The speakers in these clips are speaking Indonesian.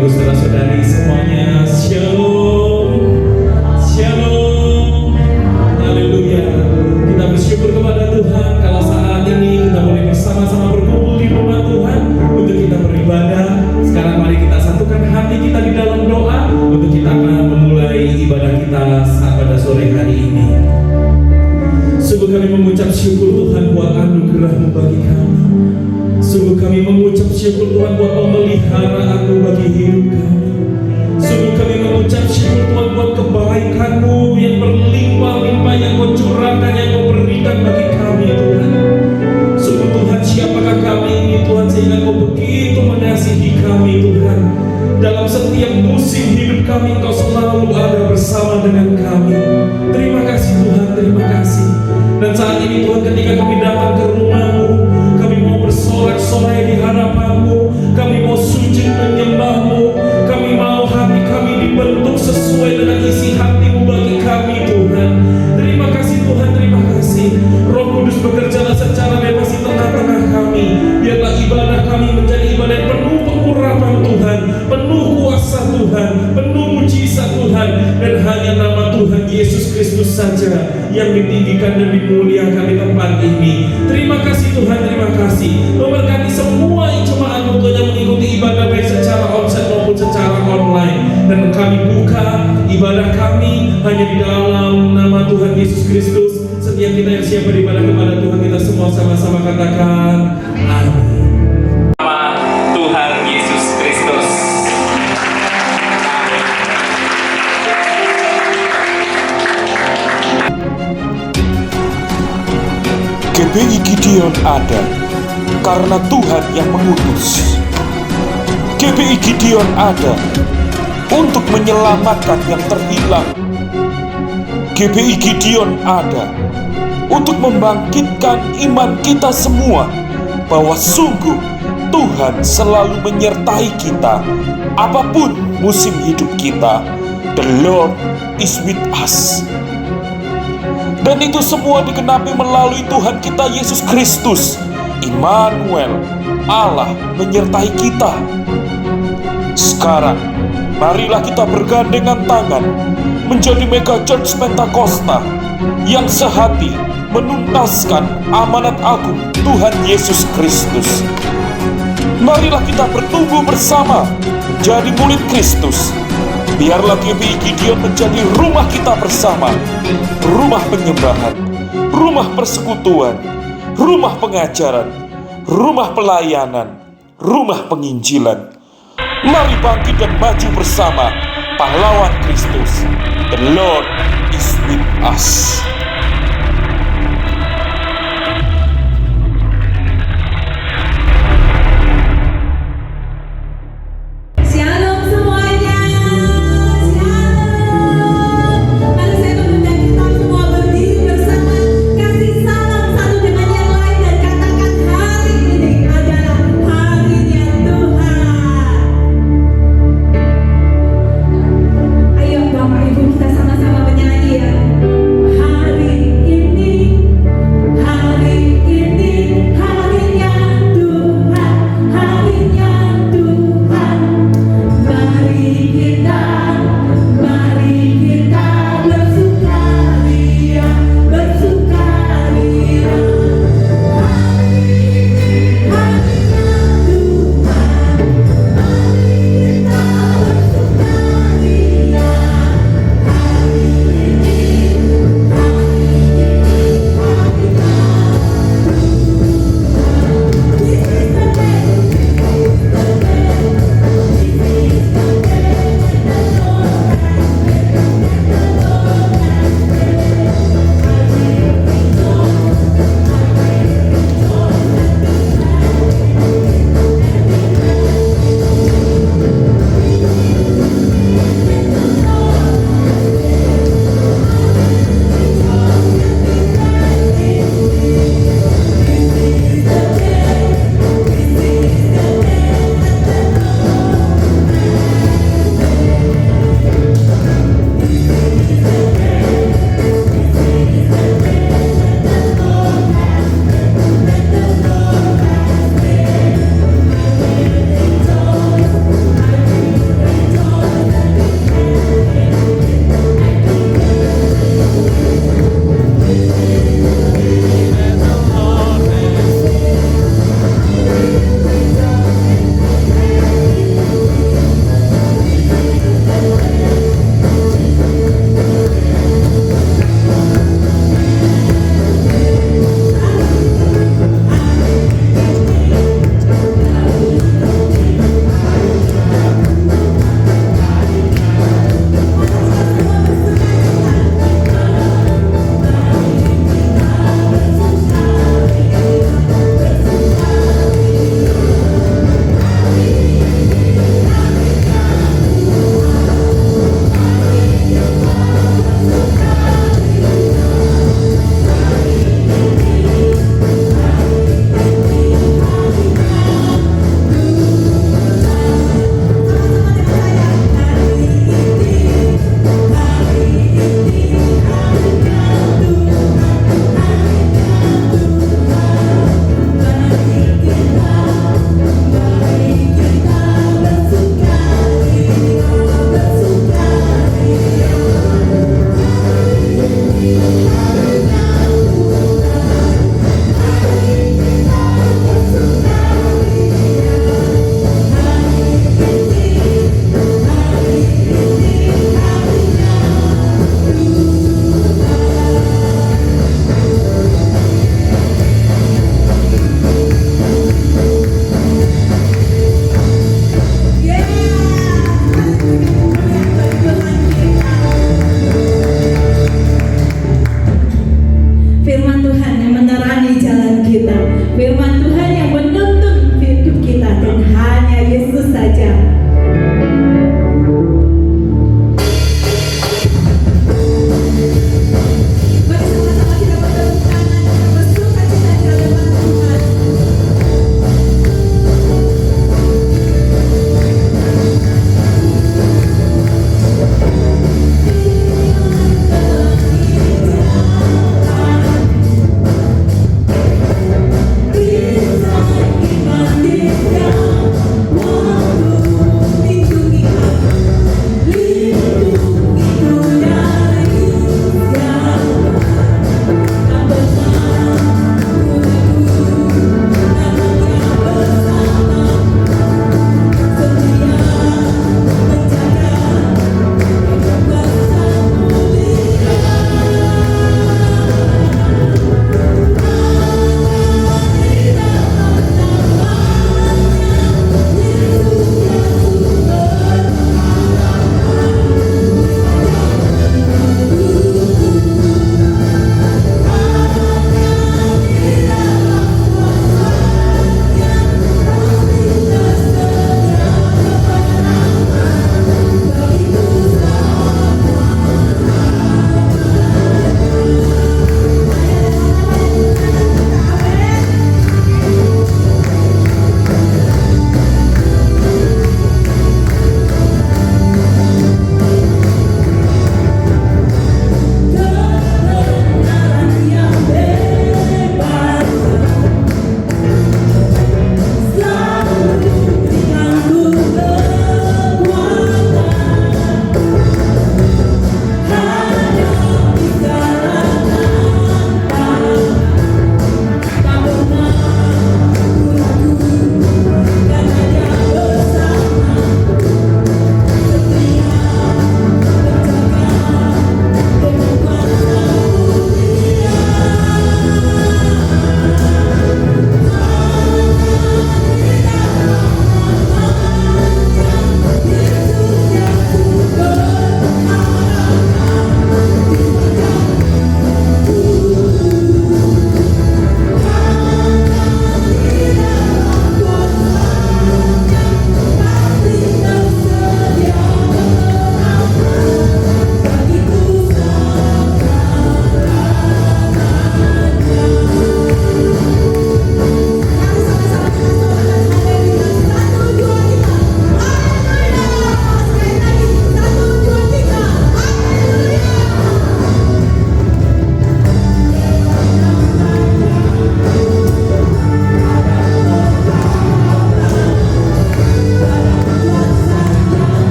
Ibu saudara-saudari semuanya, Shalom, Shalom, Haleluya. Kita bersyukur kepada Tuhan kalau saat ini kita boleh bersama-sama berkumpul di rumah Tuhan untuk kita beribadah. Sekarang mari kita satukan hati kita di dalam doa untuk kita akan memulai ibadah kita saat pada sore hari ini. Sungguh kami mengucap syukur Tuhan buat anugerah-Mu bagi kami. Sungguh kami mengucap syukur Tuhan buat pemeliharaanmu bagi hidup kami. Sungguh kami mengucap syukur Tuhan buat kebaikan-Mu yang berlimpah-limpah yang Kau curahkan, yang Kau berikan bagi kami Tuhan. Sungguh Tuhan, siapakah kami ini Tuhan sehingga Kau begitu mengasihi kami Tuhan. Dalam setiap musim hidup kami Kau selalu ada bersama dengan kami. Terima kasih Tuhan, terima kasih. Dan saat ini Tuhan, ketika kami datang ke rumah-Mu, kami mau bersorak-sorai di hadapan-Mu, kami mau sujud menyembah-Mu, kami mau hati kami dibentuk sesuai dengan isi hati-Mu bagi kami Tuhan. Terima kasih Tuhan, terima kasih. Roh Kudus bekerjalah secara bebas di tengah-tengah kami. Biarlah ibadah kami menjadi ibadah yang penuh pengurapan Tuhan, penuh kuasa Tuhan, penuh mujizat Tuhan, dan hanya nama Tuhan Yesus Kristus saja yang ditinggikan dan dimuliakan di tempat ini. Terima kasih Tuhan, terima kasih. Memberkati semua jemaat-Mu Tuhan yang mengikuti ibadah baik secara onsite maupun secara online. Dan kami buka ibadah kami hanya di dalam nama Tuhan Yesus Kristus. Setiap kita yang siap beribadah kepada Tuhan, kita semua sama-sama katakan amin. Nama Tuhan Yesus Kristus. GBI Gideon ada karena Tuhan yang mengutus. GBI Gideon ada untuk menyelamatkan yang terhilang. GBI Gideon ada untuk membangkitkan iman kita semua bahwa sungguh Tuhan selalu menyertai kita apapun musim hidup kita. The Lord is with us. Dan itu semua digenapi melalui Tuhan kita Yesus Kristus, Immanuel, Allah menyertai kita. Sekarang, marilah kita bergandengan tangan menjadi Mega Church Pentakosta yang sehati menuntaskan amanat agung Tuhan Yesus Kristus. Marilah kita bertumbuh bersama menjadi murid Kristus. Biarlah GBI Gideon menjadi rumah kita bersama, rumah penyembahan, rumah persekutuan, rumah pengajaran, rumah pelayanan, rumah penginjilan. Mari bangkit dan maju bersama pahlawan Kristus. The Lord is with us. Ayo Bapak Ibu kita sama-sama menyanyi ya. Hari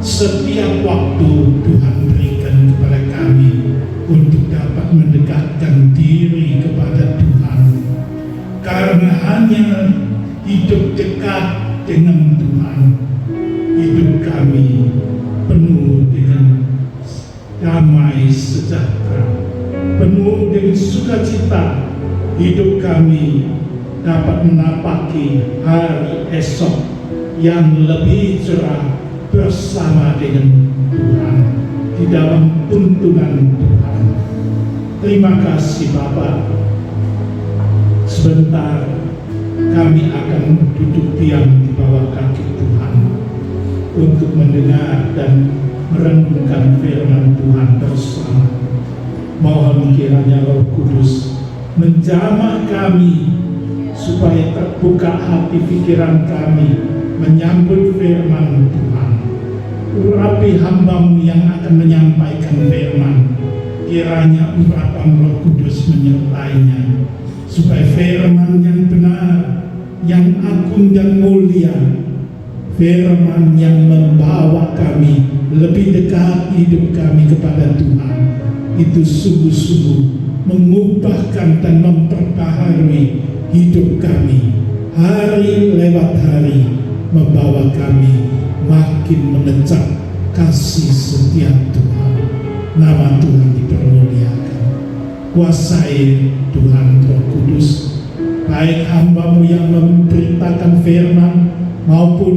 setiap waktu Tuhan berikan kepada kami untuk dapat mendekatkan diri kepada Tuhan. Karena hanya hidup dekat dengan Tuhan, hidup kami penuh dengan damai sejahtera, penuh dengan sukacita. Hidup kami dapat menapaki hari esok yang lebih cerah bersama dengan Tuhan di dalam tuntunan Tuhan. Terima kasih Bapa. Sebentar kami akan duduk diam di bawah kaki Tuhan untuk mendengar dan merenungkan firman Tuhan bersama. Mohon kiranya Roh Kudus menjamah kami supaya terbuka hati pikiran kami menyambut firman Tuhan. Urapi hamba-Mu yang akan menyampaikan firman, kiranya urapan Roh Kudus menyertainya, supaya firman yang benar, yang agung dan mulia, firman yang membawa kami lebih dekat hidup kami kepada Tuhan, itu sungguh-sungguh mengubahkan dan memperbaharui hidup kami hari lewat hari, membawa kami makin mengecap kasih setia Tuhan. Nama Tuhan dipermuliakan. Kuasai Tuhan Roh Kudus, baik hamba-Mu yang memberitakan firman maupun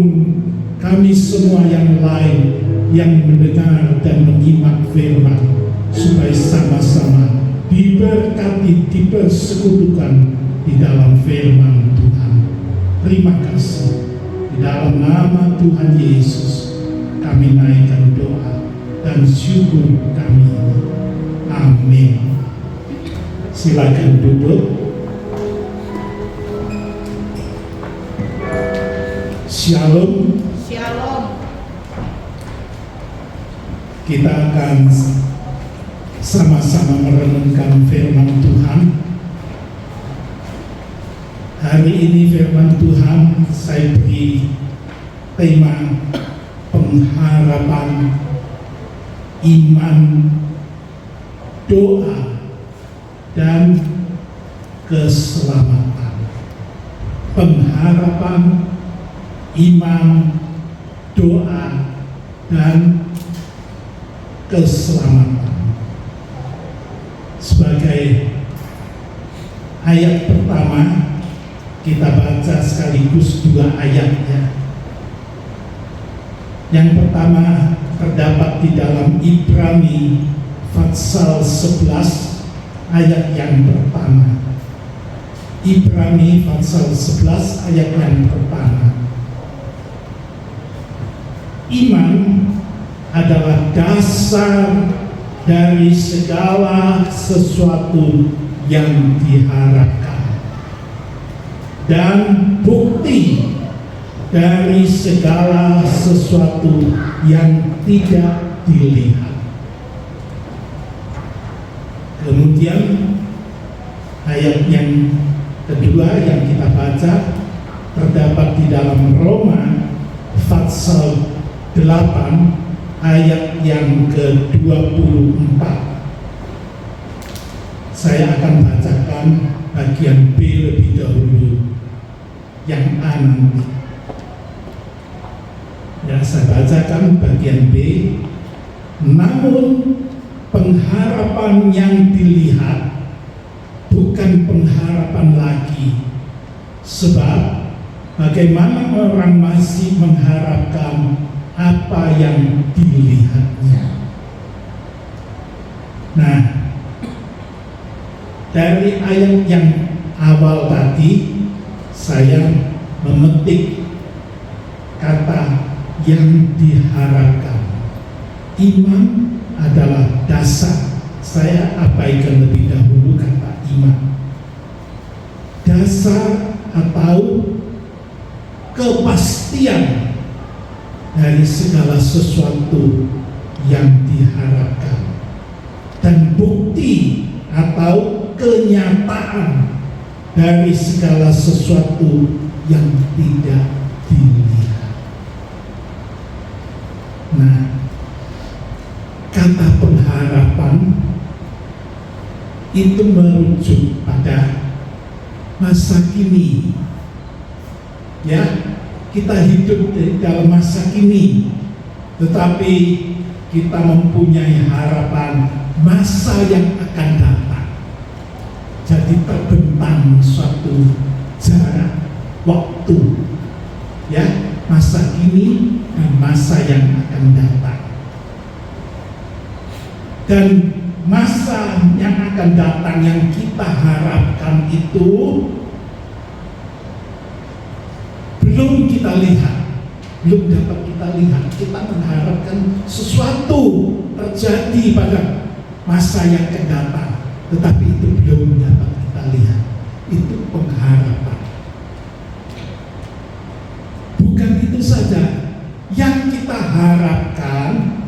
kami semua yang lain yang mendengar dan menyimak firman, supaya sama-sama diberkati, dipersekutukan di dalam firman Tuhan. Terima kasih. Di dalam nama Tuhan Yesus kami naikkan doa dan syukur kami. Amin. Silakan duduk. Shalom. Shalom. Kita akan sama-sama merenungkan firman Tuhan. Hari ini firman Tuhan saya beri tema pengharapan, iman, doa, dan keselamatan. Pengharapan, iman, doa, dan keselamatan. Sebagai ayat pertama, kita baca sekaligus dua ayatnya. Yang pertama terdapat di dalam Ibrani pasal 11 ayat yang pertama. Ibrani pasal 11 ayat yang pertama. Iman adalah dasar dari segala sesuatu yang diharapkan dan bukti dari segala sesuatu yang tidak dilihat. Kemudian ayat yang kedua yang kita baca terdapat di dalam Roma pasal 8 ayat yang ke-24. Saya akan bacakan bagian B lebih dahulu, yang A nanti. Ya, saya bacakan bagian B. Namun pengharapan yang dilihat bukan pengharapan lagi, sebab bagaimana orang masih mengharapkan apa yang dilihatnya. Nah, dari ayat yang awal tadi saya memetik kata yang diharapkan. Iman adalah dasar. Saya abaikan lebih dahulu kata iman. Dasar atau kepastian dari segala sesuatu yang diharapkan, dan bukti atau kenyataan dari segala sesuatu yang tidak dilihat. Nah, kata pengharapan itu merujuk pada masa kini. Ya, kita hidup di dalam masa kini, tetapi kita mempunyai harapan masa yang akan datang. Jadi terbentang suatu jarak waktu, ya, masa kini dan masa yang akan datang. Dan masa yang akan datang yang kita harapkan itu belum kita lihat, belum dapat kita lihat. Kita mengharapkan sesuatu terjadi pada masa yang akan datang, tetapi itu belum dapat kita lihat. Itu pengharapan. Bukan itu saja, yang kita harapkan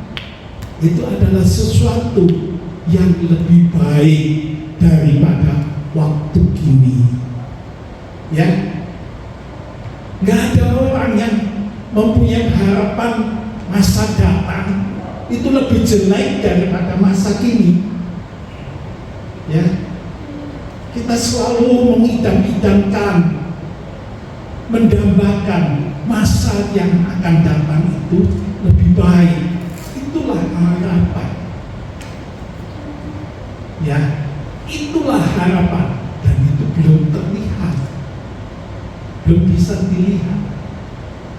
itu adalah sesuatu yang lebih baik daripada waktu kini. Ya, nggak ada orang yang mempunyai harapan masa datang itu lebih jelek daripada masa kini. Ya, kita selalu mengidam-idamkan, mendambakan masa yang akan datang itu lebih baik. Itulah harapan. Ya, itulah harapan, dan itu belum terlihat, belum bisa dilihat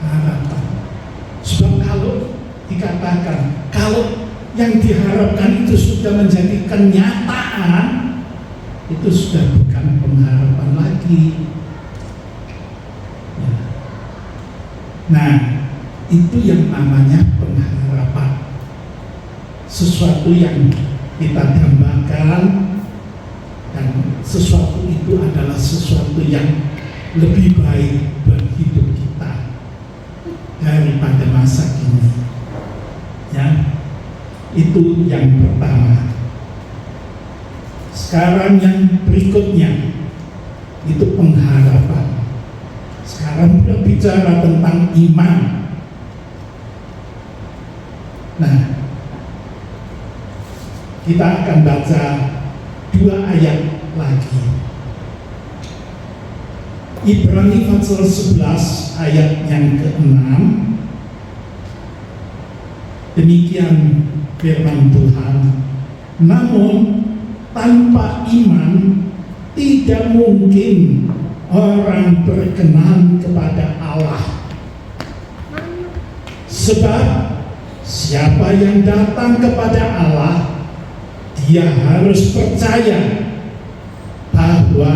harapan. Sebab kalau dikatakan, kalau yang diharapkan itu sudah menjadi kenyataan, itu sudah bukan pengharapan lagi. Ya. Nah, itu yang namanya pengharapan. Sesuatu yang kita dambakan, dan sesuatu itu adalah sesuatu yang lebih baik buat hidup kita daripada masa kini. Ya, itu yang pertama. Sekarang yang berikutnya itu pengharapan. Sekarang kita bicara tentang iman. Nah, kita akan baca 2 ayat lagi. Ibrani pasal 11 ayat yang ke-6. Demikian firman Tuhan. Namun tanpa iman tidak mungkin orang berkenan kepada Allah. Sebab siapa yang datang kepada Allah, dia harus percaya bahwa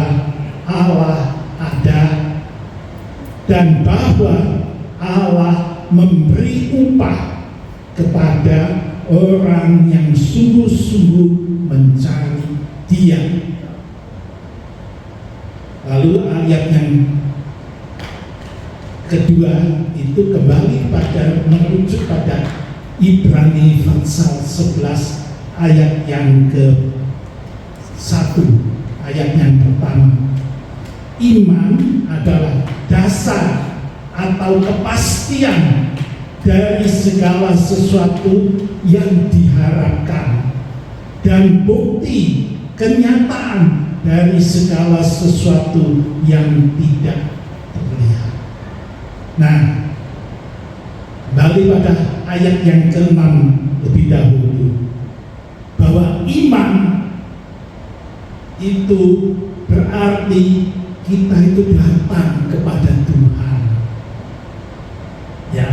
Allah ada dan bahwa Allah memberi upah kepada orang yang sungguh-sungguh mencari Dia. Lalu ayat yang kedua itu kembali pada merujuk pada Ibrani pasal 11 ayat yang ke-1, ayat yang pertama. Iman adalah dasar atau kepastian dari segala sesuatu yang diharapkan dan bukti kenyataan dari segala sesuatu yang tidak terlihat. Nah, kembali pada ayat yang ke-6 lebih dahulu, bahwa iman itu berarti kita itu datang kepada Tuhan. Ya.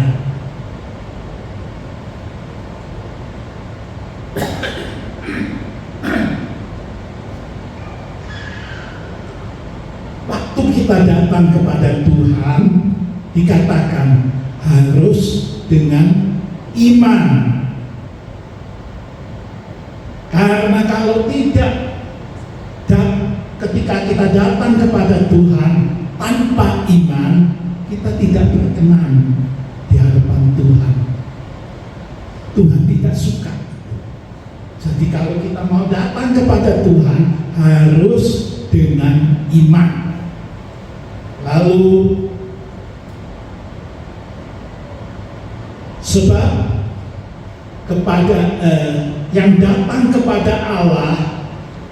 Waktu kita datang kepada Tuhan, dikatakan harus dengan iman. Karena kalau tidak, dan ketika kita datang kepada Tuhan tanpa iman, kita tidak berkenan di hadapan Tuhan. Tuhan tidak suka. Jadi kalau kita mau datang kepada Tuhan, harus dengan iman. Lalu sebab kepada yang datang kepada Allah,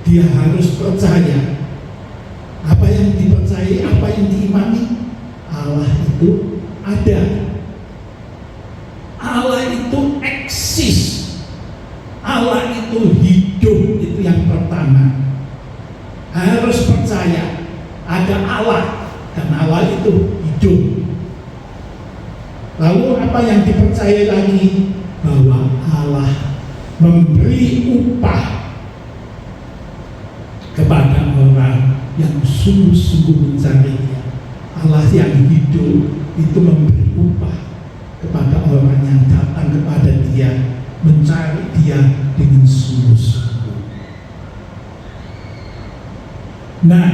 dia harus percaya. Apa yang dipercayai, apa yang diimani, Allah itu ada. Allah itu eksis. Allah itu hidup, itu yang pertama. Harus percaya ada Allah dan Allah itu hidup. Lalu apa yang dipercayai lagi? Bahwa Allah memberi upah kepada orang yang sungguh-sungguh mencari-Nya. Allah yang hidup itu memberi upah kepada orang yang datang kepada Dia, mencari Dia dengan sungguh-sungguh. Nah,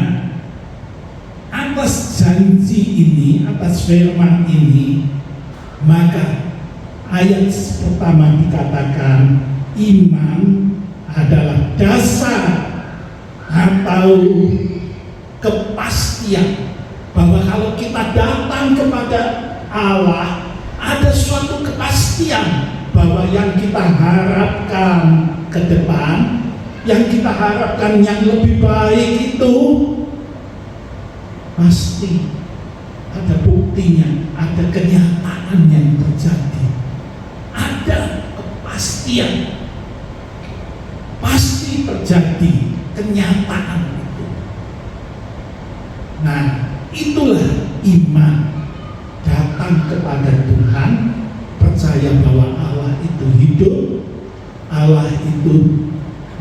atas janji ini, atas firman ini, maka ayat pertama dikatakan iman adalah dasar atau kepastian bahwa kalau kita datang kepada Allah, ada suatu kepastian bahwa yang kita harapkan ke depan, yang kita harapkan yang lebih baik itu pasti ada buktinya, ada kenyataan yang terjadi, ada kepastian, pasti terjadi kenyataan itu. Nah, itulah iman, datang kepada Tuhan, percaya bahwa Allah itu hidup, Allah itu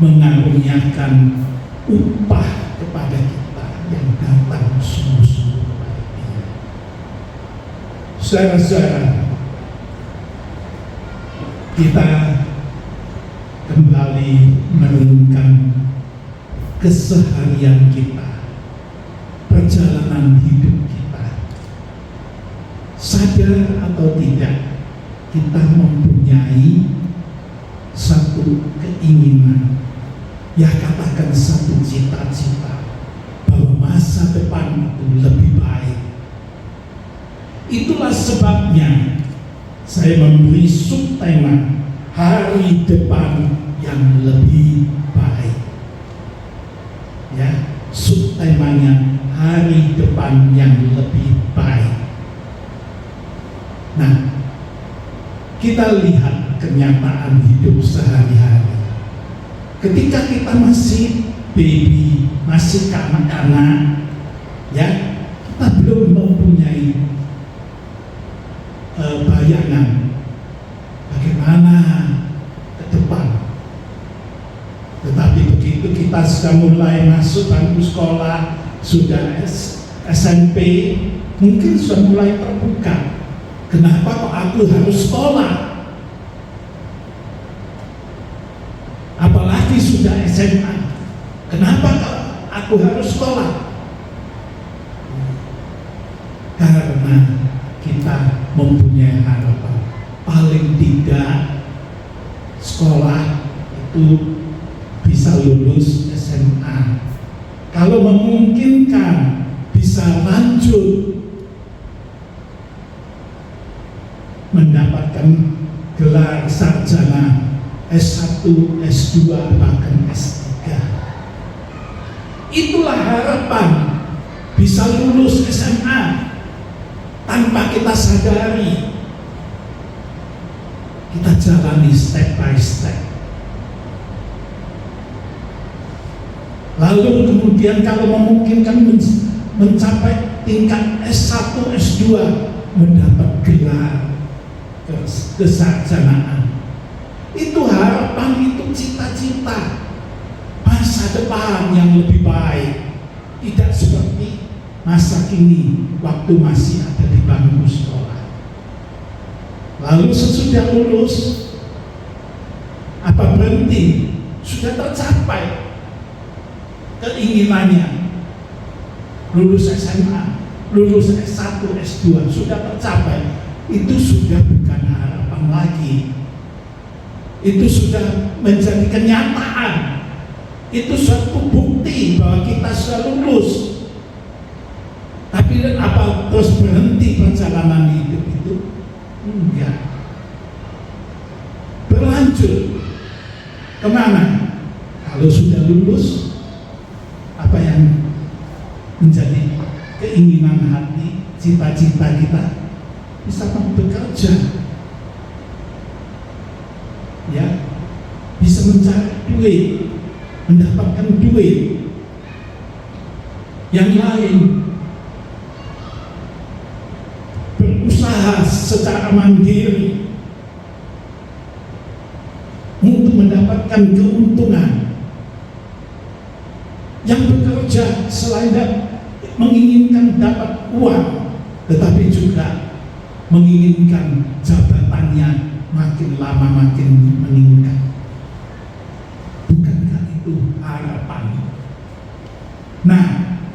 mengaruniakan upah kepada kita yang datang sungguh-sungguh kepada Dia. Saudara-saudara, kita kembali merenungkan keseharian kita, perjalanan hidup kita. Sadar atau tidak, kita mempunyai satu keinginan, ya katakan satu cita-cita, bahwa masa depan itu lebih baik. Itulah sebabnya saya memberi subtema hari depan yang lebih baik. Ya, subtemanya hari depan yang lebih baik. Nah, kita lihat kenyataan hidup sehari-hari. Ketika kita masih baby, masih kanak-kanak, ya, kita belum mempunyai bayangan bagaimana ke depan. Tetapi begitu kita sudah mulai masuk bangku sekolah, sudah SMP, mungkin sudah mulai terbuka. Kenapa kok aku harus sekolah? Apalagi sudah SMA. Kenapa kok aku harus sekolah? Karena kita mempunyai harapan. Paling tidak sekolah itu bisa lulus SMA. Kalau memungkinkan bisa lanjut mendapatkan gelar sarjana S1, S2, bahkan S3. Itulah harapan, bisa lulus SMA tanpa kita sadari. Kita jalani step by step. Lalu kemudian kalau memungkinkan mencapai tingkat S1, S2, mendapat gelar kesarjanaan. Itu harapan, itu cita-cita masa depan yang lebih baik. Tidak seperti masa kini waktu masih ada di bangku sekolah. Lalu sesudah lulus, apa berhenti? Sudah tercapai keinginannya, lulus SMA, lulus S1, S2, sudah tercapai. Itu sudah bukan harapan lagi. Itu sudah menjadi kenyataan. Itu suatu bukti bahwa kita sudah lulus. Tapi apa terus berhenti perjalanan hidup itu? Enggak. lanjut kemana? Kalau sudah lulus, apa yang menjadi keinginan hati, cita-cita kita? Bisa bekerja, ya, bisa mencari duit, mendapatkan duit. Yang lain berusaha secara mandiri untuk mendapatkan keuntungan. Yang bekerja selain menginginkan dapat uang, tetapi juga menginginkan jabatannya makin lama makin meningkat. Bukankah itu harapan? Nah,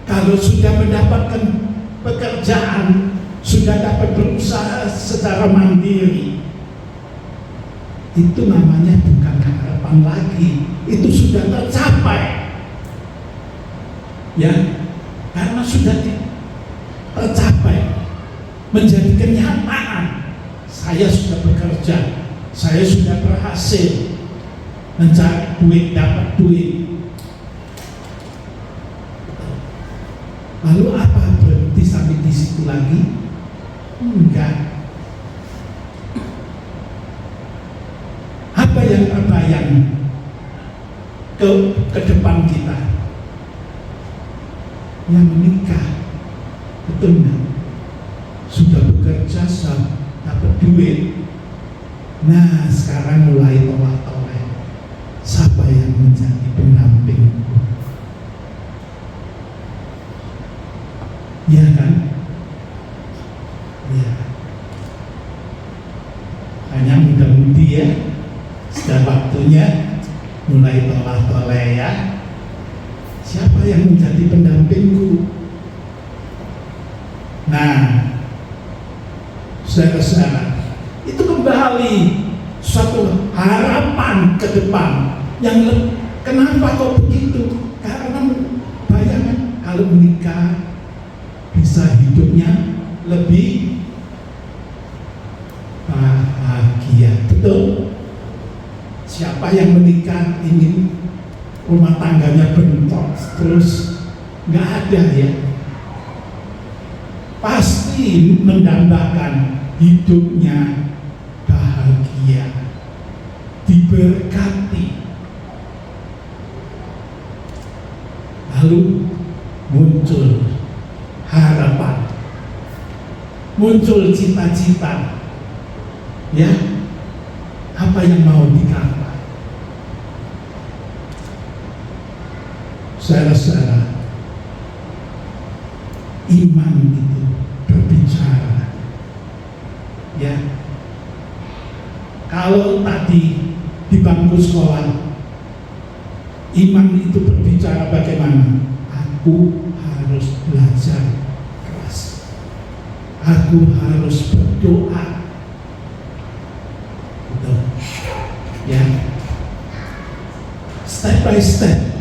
kalau sudah mendapatkan pekerjaan, sudah dapat berusaha secara mandiri, itu namanya bukan harapan lagi, itu sudah tercapai. Ya, karena sudah tercapai, menjadi kenyataan. Saya sudah bekerja, saya sudah berhasil mencari duit, dapat duit. Lalu apa, berhenti sampai di situ lagi? Enggak. Apa yang terbayang ke depan kita? Yang menikah, betul enggak? Sudah bekerja, dapat duit. Nah, sekarang mulai tolak-tolak. Siapa yang menjadi pendampingku? Ya kan? Ya. Hanya mudah-mudi ya. Sudah waktunya mulai tolak-tolak ya. Siapa yang menjadi pendampingku? Nah, saudara-saudara, itu kembali suatu harapan ke depan. Kenapa kok begitu? Karena bayangan kalau menikah bisa hidupnya lebih bahagia, betul? Siapa yang menikah ingin rumah tangganya bentrok terus? Nggak ada ya. Pasti mendambakan hidupnya bahagia, diberkati. Lalu muncul harapan, muncul cita-cita. Ya, apa yang mau dicapai? Saudara-saudara, iman itu berbicara. Ya, kalau tadi di bangku sekolah, iman itu berbicara bagaimana? Aku harus belajar keras. Aku harus berdoa. Betul. Ya, step by step.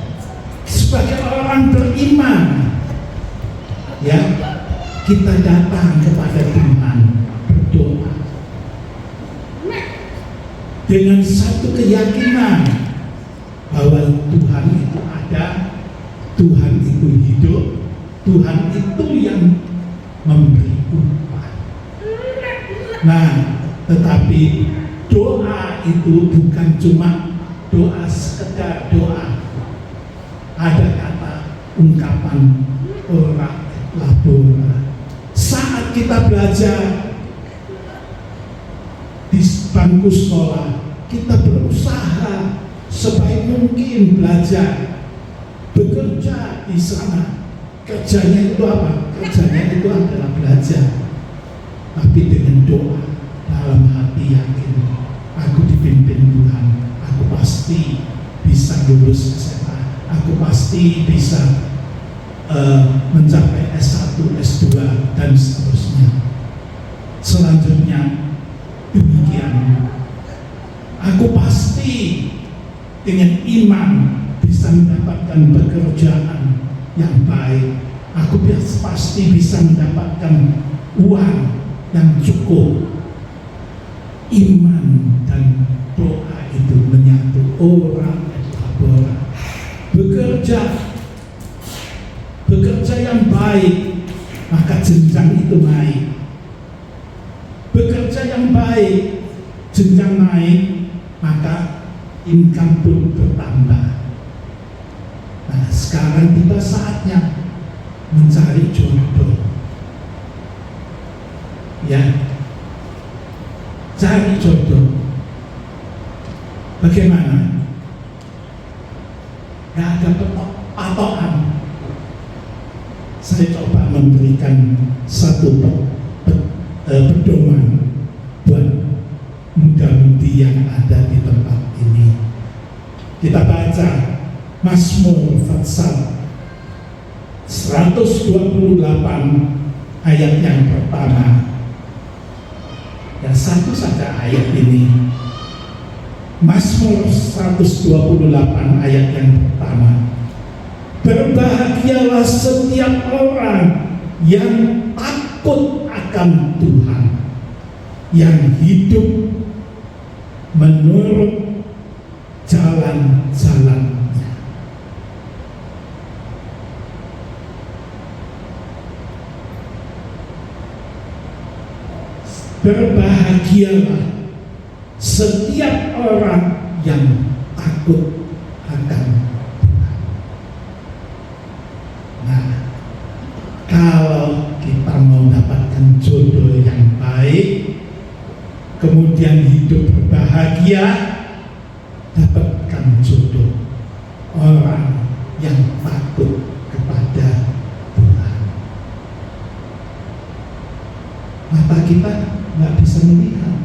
Sebagai orang beriman, ya, kita datang kepada Tuhan berdoa dengan satu keyakinan bahwa Tuhan itu ada, Tuhan itu hidup, Tuhan itu yang memberi upah. Nah, tetapi doa itu bukan cuma doa sekedar doa. Ada kata ungkapan ora labora. Saat kita belajar di bangku sekolah, kita berusaha sebaik mungkin belajar, bekerja di sana. Kerjanya itu apa? Kerjanya itu adalah belajar. Tapi dengan doa dalam hati yakin, aku dipimpin Tuhan, aku pasti bisa lulus SMA. Aku pasti bisa mencapai S1, S2, dan seterusnya. Selanjutnya demikian. Aku pasti dengan iman bisa mendapatkan pekerjaan yang baik. Aku pasti bisa mendapatkan uang yang cukup. Iman dan doa itu orang elaborat. Bekerja yang baik, maka jenjang itu naik. Bekerja yang baik, jenjang naik, maka income pun bertambah. Nah, sekarang tiba saatnya mencari jodoh. Ya, cari jodoh. Bagaimana? Gak ada patokan. Saya coba memberikan satu pedoman buat muda-mudi yang ada di tempat ini. Kita baca Mazmur Fatsal 128 ayat yang pertama. Ya, satu saja ayat ini. Mazmur 128 ayat yang pertama. Berbahagialah setiap orang yang takut akan Tuhan, yang hidup menurut jalan-jalannya. Berbahagialah setiap orang yang takut akan Tuhan. Nah, kalau kita mau dapatkan jodoh yang baik, kemudian hidup berbahagia, dapatkan jodoh orang yang takut kepada Tuhan. Mata kita nggak bisa melihat,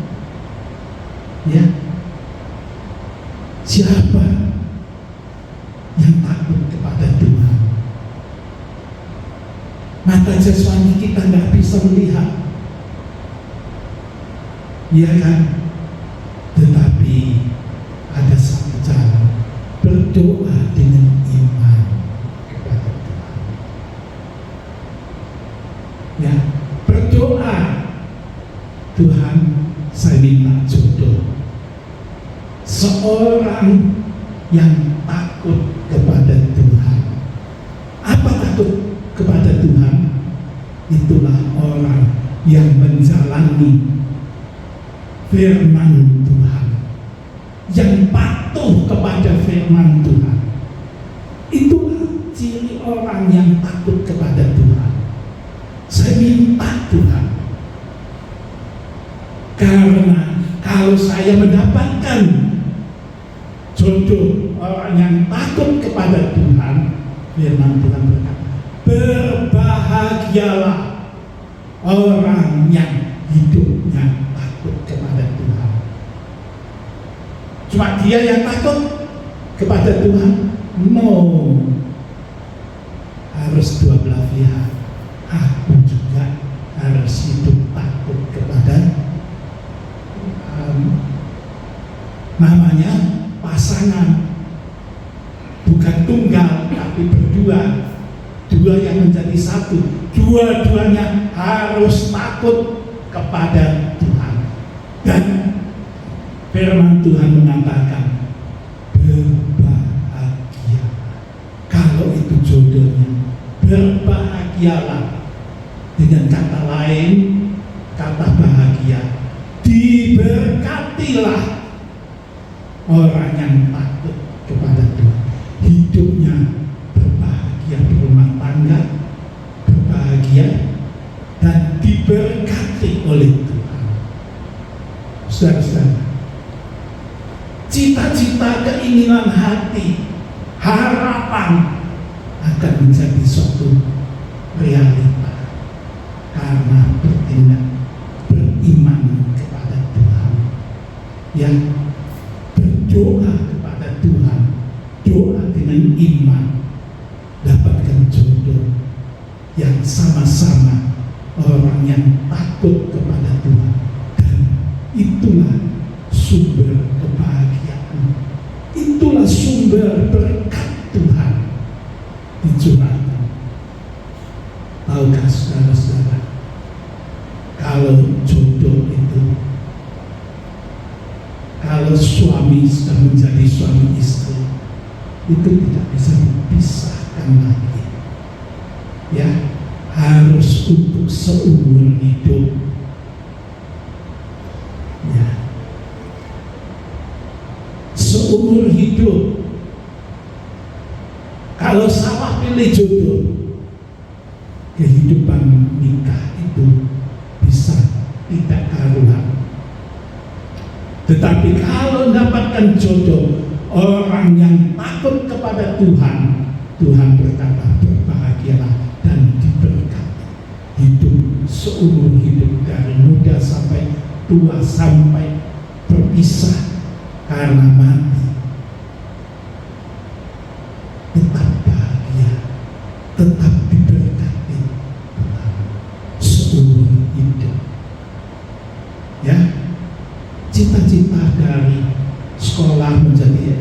ya, siapa yang takut kepada Tuhan. Mata jasmani kita nggak bisa melihat, ya kan? Tetapi ada satu cara, berdoa dengan iman kepada Tuhan. Ya, berdoa, Tuhan, saya minta jodoh seorang yang takut kepada Tuhan. Apa takut kepada Tuhan? Itulah orang yang menjalani firman Tuhan, yang patuh kepada firman Tuhan. Itulah ciri orang yang takut kepada Tuhan. Saya minta Tuhan, karena kalau saya mendapatkan jodoh orang yang takut kepada Tuhan, firman Tuhan berkata, berbahagialah orang yang hidupnya takut kepada Tuhan. Cuma dia yang takut kepada Tuhan? No, harus dua belah pihak. Aku juga harus hidup takut kepada Tuhan. Namanya pasangan, bukan tunggal tapi berdua. Dua yang menjadi satu, dua-duanya harus takut kepada Tuhan. Dan firman Tuhan mengatakan berbahagia. Kalau itu jodohnya, berbahagialah. Dengan kata lain, kata bahagia, diberkatilah orang yang takut kepada Tuhan. Hidupnya berbahagia, berumah tangga berbahagia, dan diberkati oleh Tuhan. Saudara-saudara, cita-cita, keinginan hati, harapan akan menjadi suatu realita karena bertindak beriman kepada Tuhan, yang berdoa kepada Tuhan, doa dengan iman, dapatkan jodoh yang sama-sama orang yang takut kepada Tuhan. Dan itulah sumber kebahagiaan, itulah sumber berkat Tuhan dicurahkan. Tahukah saudara-saudara, kalau jodoh itu, kalau suami sudah menjadi suami istri, itu tidak bisa dipisahkan lagi. Ya, harus untuk seumur hidup. Ya, seumur hidup. Kalau salah pilih jodoh, kehidupan nikah itu bisa tidak karuan. Tetapi kalau mendapatkan jodoh orang yang takut kepada Tuhan, Tuhan berkata berbahagialah dan diberkati hidup seumur hidup, dari muda sampai tua, sampai berpisah karena mati. Tetap bahagia, tetap diberkati Tuhan seumur hidup. Ya, cita-cita dari sekolah menjadi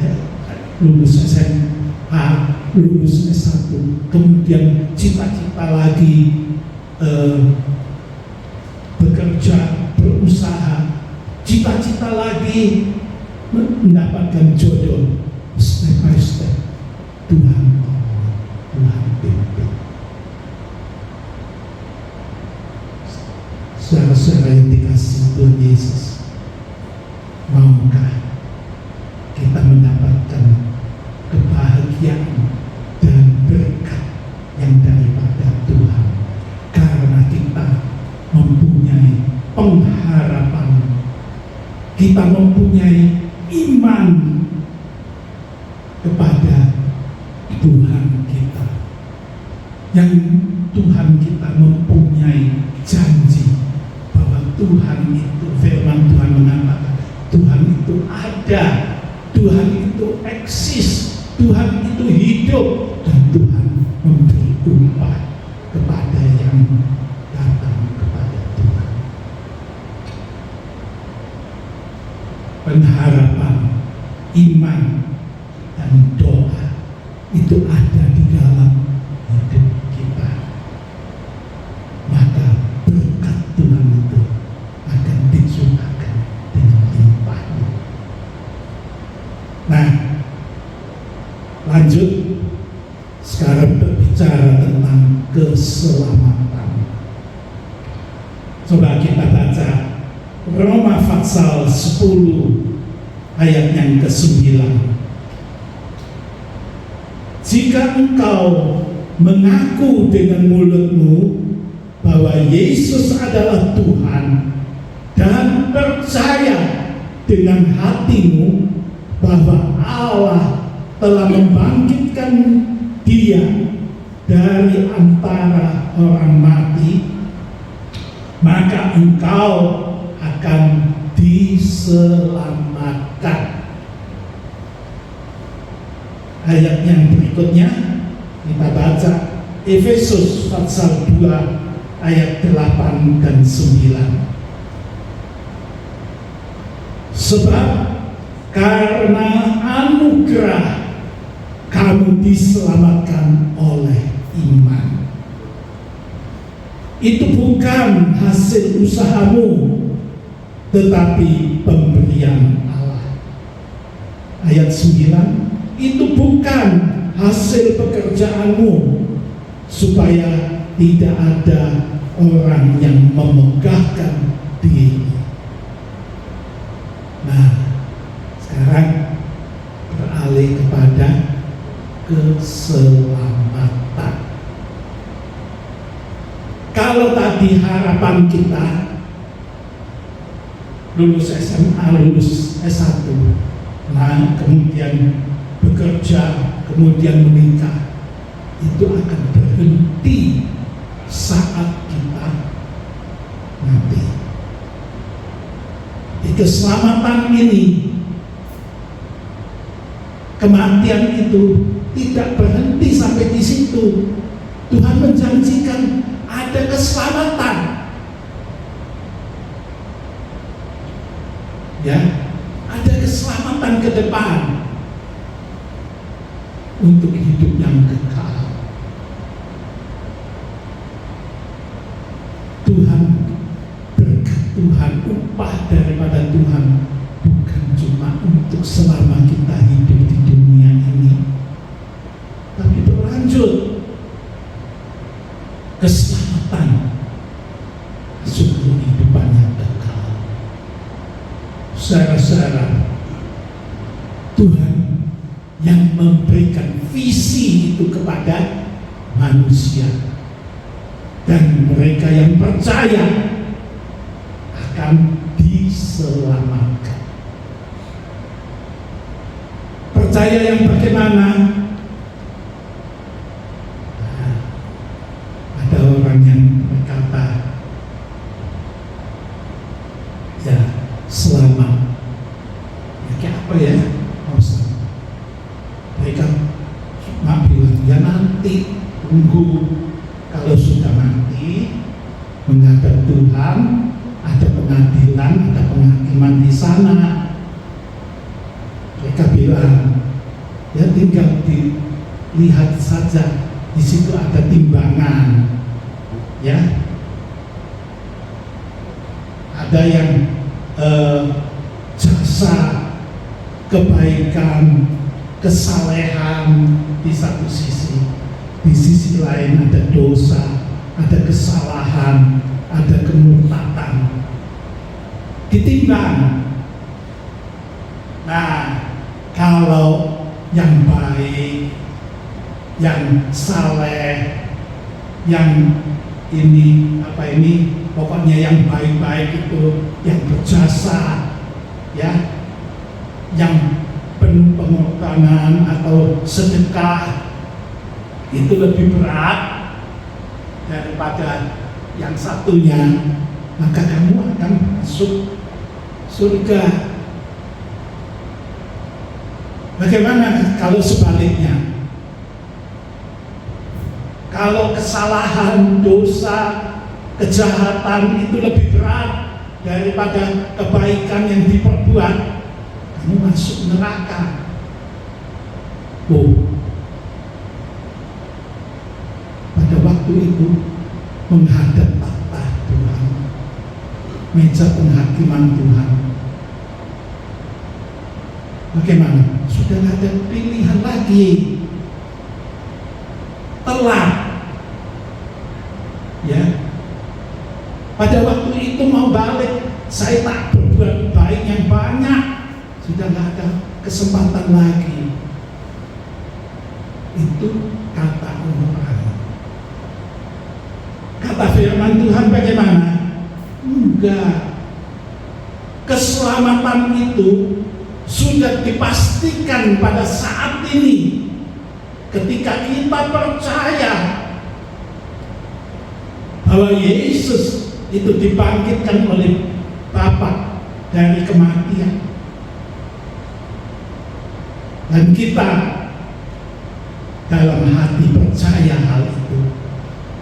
lulus SMA, lulus S1, kemudian cita-cita lagi bekerja, berusaha, cita-cita lagi mendapatkan jodoh. Step by step Tuhan tolong, Tuhan pimpin. Saudara-saudara yang dikasihi Tuhan Yesus, maukah kita mendapatkan kebahagiaan dan berkat yang daripada Tuhan karena kita mempunyai pengharapan, kita mempunyai iman kepada Tuhan kita, yang Tuhan kita mempunyai janji bahwa Tuhan itu, firman Tuhan mengatakan Tuhan itu ada, Tuhan itu eksis, Tuhan itu hidup, dan Tuhan memberi upah kepada yang datang kepada Tuhan. Pengharapan, iman, dan doa itu ada di dalam hidup kita. Maka berkat Tuhan itu akan dicurahkan dengan limpahnya. Nah, lanjut sekarang berbicara tentang keselamatan. Coba kita baca Roma pasal 10 ayat yang ke-9. Jika engkau mengaku dengan mulutmu bahwa Yesus adalah Tuhan dan percaya dengan hatimu bahwa Allah telah membangkitkan Dia dari antara orang mati, maka engkau akan diselamatkan. Ayat yang berikutnya kita baca Efesus pasal 2 ayat 8 dan 9. Sebab karena anugerah kamu diselamatkan oleh iman. Itu bukan hasil usahamu, tetapi pemberian Allah. Ayat 9, itu bukan hasil pekerjaanmu, supaya tidak ada orang yang memegahkan diri. Nah, sekarang beralih kepada keselamatan. Kalau tadi harapan kita lulus SMA, lulus S1, nah kemudian bekerja, kemudian menikah, itu akan berhenti saat kita mati. Di keselamatan ini, kematian itu tidak berhenti sampai di situ. Tuhan menjanjikan ada keselamatan. Ya, ada keselamatan ke depan untuk hidup yang kekal. Tuhan, berkat Tuhan, upah daripada Tuhan bukan cuma untuk selama kita hidup di dunia ini, tapi berlanjut keselamatan masuk kehidupan yang kekal. Saudara-saudara, Tuhan yang memberikan visi itu kepada manusia, dan mereka yang percaya akan diselamatkan. Percaya yang bagaimana? Nah, ada orang yang berkata, ya selamat. Ya kayak apa ya? Mereka cuma bilang, ya nanti tunggu, kalau sudah mati menghadap Tuhan, ada pengadilan, ada penghakiman di sana. Mereka bilang, ya tinggal dilihat saja, di situ ada timbangan, ya. Ada yang jasa kebaikan, kesalehan di satu sisi, di sisi lain ada dosa, ada kesalahan, ada kemurtatan, ditimbang. Nah, kalau yang baik, yang saleh, yang pokoknya yang baik-baik itu, yang berjasa, ya, yang penuh pengorbanan atau sedekah, itu lebih berat daripada yang satunya, maka kamu akan masuk surga. Bagaimana kalau sebaliknya? Kalau kesalahan, dosa, kejahatan itu lebih berat daripada kebaikan yang diperbuat, kamu masuk neraka. Pada waktu itu menghadap tahta Tuhan, meja penghakiman Tuhan, bagaimana? Sudah tidak ada pilihan lagi. Telat, ya. Pada waktu itu mau balik, saya tak berbuat baik yang banyak, sudah tidak ada kesempatan lagi. Itu kata orang. Kata firman Tuhan bagaimana? Enggak. Keselamatan itu sudah dipastikan pada saat ini, ketika kita percaya bahwa Yesus itu dibangkitkan oleh Bapa dari kematian, dan kita dalam hati percaya hal itu,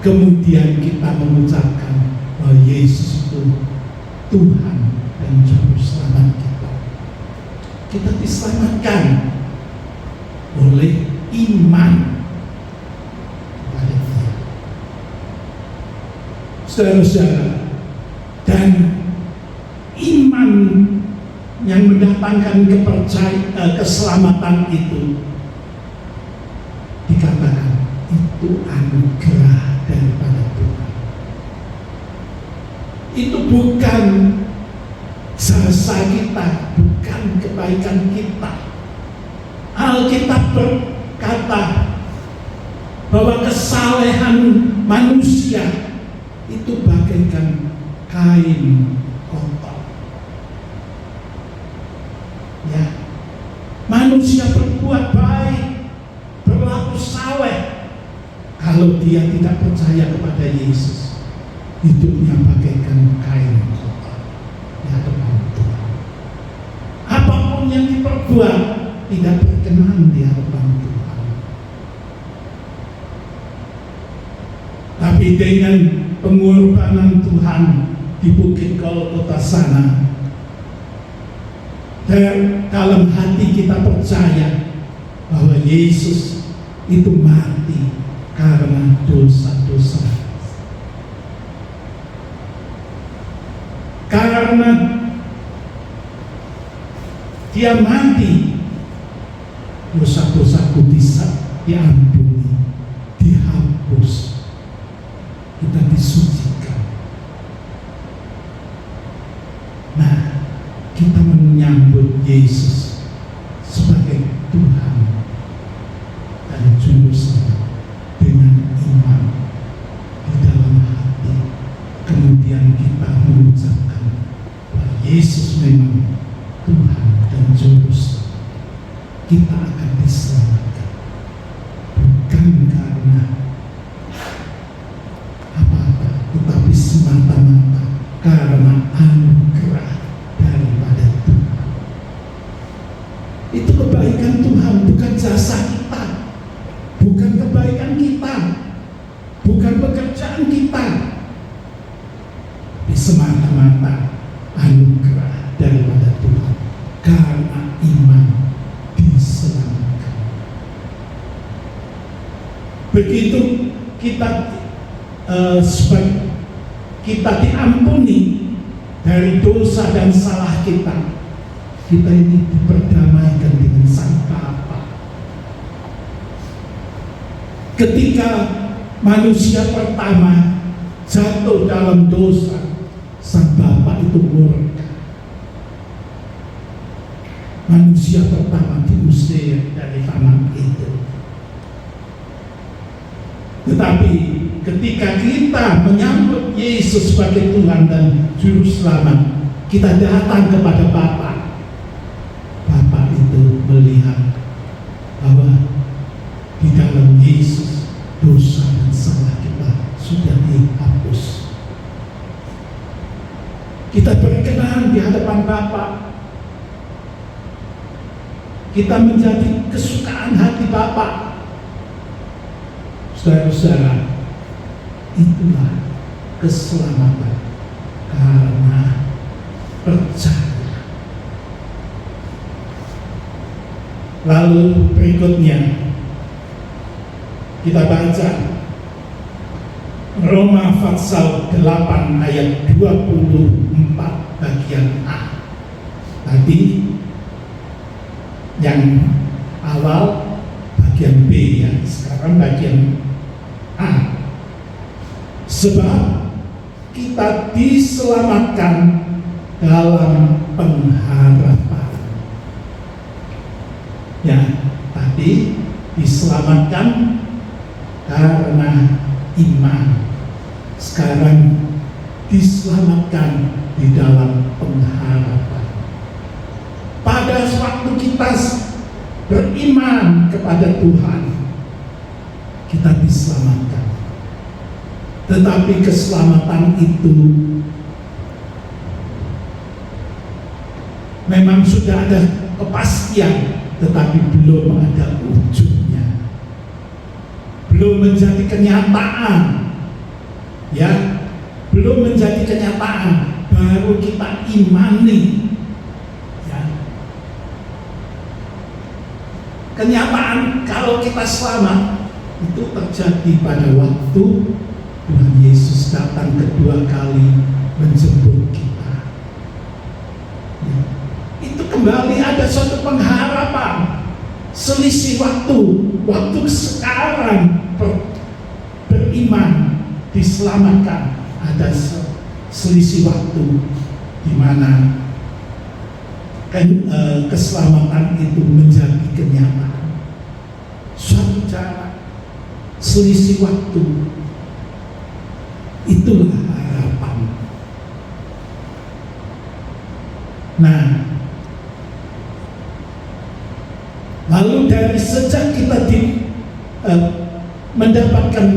kemudian kita mengucapkan bahwa Yesus itu Tuhan dan Juru Selamat kita. Kita diselamatkan oleh iman kepada Dia. Saudara-saudara, dan iman yang mendatangkan keselamatan itu dikatakan itu anugerah daripada Tuhan. Itu bukan jasa kita, bukan kebaikan kita. Alkitab berkata bahwa kesalehan manusia itu bagaikan kain kotor. Ya, manusia berbuat baik, berlaku saleh, kalau dia tidak percaya kepada Yesus, hidupnya bagaikan kain kotor di hadapan Tuhan. Apapun yang diperbuat tidak berkenan di hadapan Tuhan. Tapi dengan pengorbanan Tuhan di Bukit Golgota sana, dan dalam hati kita percaya bahwa Yesus itu mati karena dosa-dosa, karena Dia mati, dosa-dosaku diampuni, dihapus, kita disucikan. Nah, kita menyambut Yesus sebagai Tuhan dan Juru Selamat dengan iman di dalam hati. Kemudian kita mengucapkan bahwa Yesus memang Tuhan dan Juru Selamat. Kita akan diselamatkan bukan karena apa-apa, tetapi semata-mata karena anugerah daripada Tuhan. Itu kebaikan Tuhan, bukan jasa kita, bukan kebaikan kita, bukan pekerjaan kita, tapi semata-mata anugerah daripada Tuhan karena iman diselamatkan. Begitu kita kita diampuni dari dosa dan salah kita, kita ini diperdamaikan dengan Sang Bapa. Ketika manusia pertama jatuh dalam dosa, Sang Bapa itu murka. Manusia pertama diusir dari tanah itu. Tetapi ketika kita menyambut Yesus sebagai Tuhan dan Juru Selamat, kita datang kepada Bapa. Bapa itu melihat bahwa di dalam Yesus dosa dan salah kita sudah dihapus. Kita berkenan di hadapan Bapa. Kita menjadi kesukaan hati Bapa. Saudara-saudara, itulah keselamatan karena percaya. Lalu berikutnya kita baca Roma pasal 8 ayat 24 bagian A. Tadi yang awal bagian B, ya, sekarang bagian A. Sebab kita diselamatkan dalam pengharapan. Ya, tadi diselamatkan karena iman. Sekarang diselamatkan di dalam pengharapan. Pada waktu kita beriman kepada Tuhan, kita diselamatkan. Tetapi keselamatan itu memang sudah ada kepastian, tetapi belum ada ujungnya, belum menjadi kenyataan, ya, belum menjadi kenyataan. Baru kita imani, ya. Kenyataan kalau kita selamat itu terjadi pada waktu Tuhan Yesus datang kedua kali menjemput kita. Ya. Itu kembali ada suatu pengharapan. Selisih waktu sekarang beriman diselamatkan, ada selisih waktu di mana keselamatan itu menjadi kenyataan. Suatu jarak, selisih waktu, itulah harapan. Nah, lalu dari sejak kita mendapatkan